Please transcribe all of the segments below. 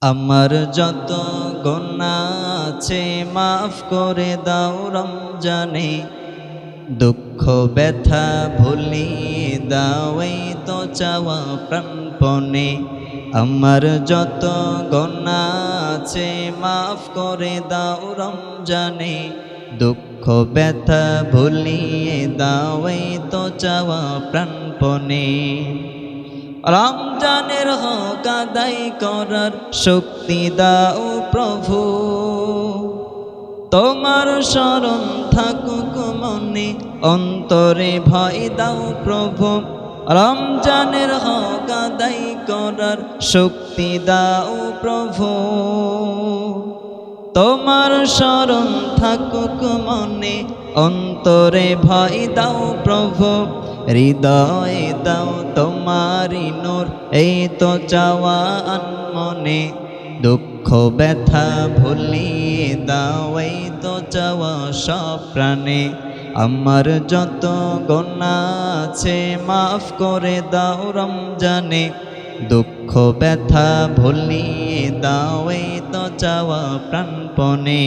আমার যত গুনাহ আছে মাফ করে দাও রমজানে, দুঃখ ব্যথা ভুলিয়ে দাও এই তো চাওয়া প্রাণপণে। আমার যত গুনাহ আছে মাফ করে দাও রমজানে, দুঃখ ব্যথা ভুলিয়ে দাও এই তো চাওয়া প্রাণপণে। রমজানের হক আদায় করার শক্তি দাও প্রভু, তোমার শরণ থাকুক মনে, অন্তরে ভয় দাও প্রভু। রমজানের হক আদায় করার শক্তি দাও প্রভু, তোমার শরণ থাকুক মনে, অন্তরে ভয় দাও প্রভু। হৃদয়ে দাও তোমারি নূর এই তো চাওয়া আনমনে, দুঃখ ব্যথা ভুলিয়ে দাও এই তো চাওয়া সব প্রাণে। আমার যত গুনাহ আছে মাফ করে দাও রমজানে, দুঃখ ব্যথা ভুলিয়ে দাও এই তো চাওয়া প্রাণপণে।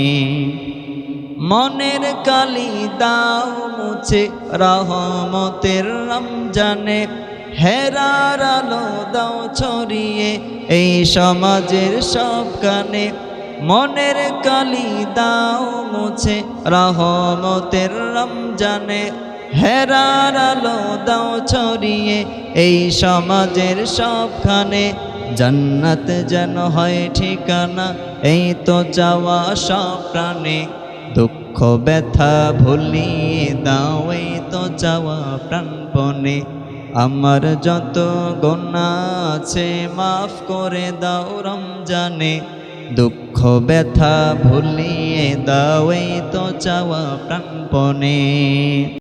মনের কালি দাও মুছে রহমতের রমজানে, হেরার আলো দাও ছড়িয়ে এই সমাজের সব কানে। মনের কালি দাও মুছে রহমতের রমজানে, হেরার আলো দাও ছড়িয়ে এই সমাজের সবখানে। জান্নাত যেন হয় ঠিকানা এই তো চাওয়া সব প্রাণে, দুঃখ ব্যথা ভুলিয়ে দাও এই তো চাওয়া প্রাণপণে। আমার যত গুনাহ আছে মাফ করে দাও রমজানে, দুঃখ ব্যথা ভুলিয়ে দাও এই তো চাওয়া প্রাণপণে।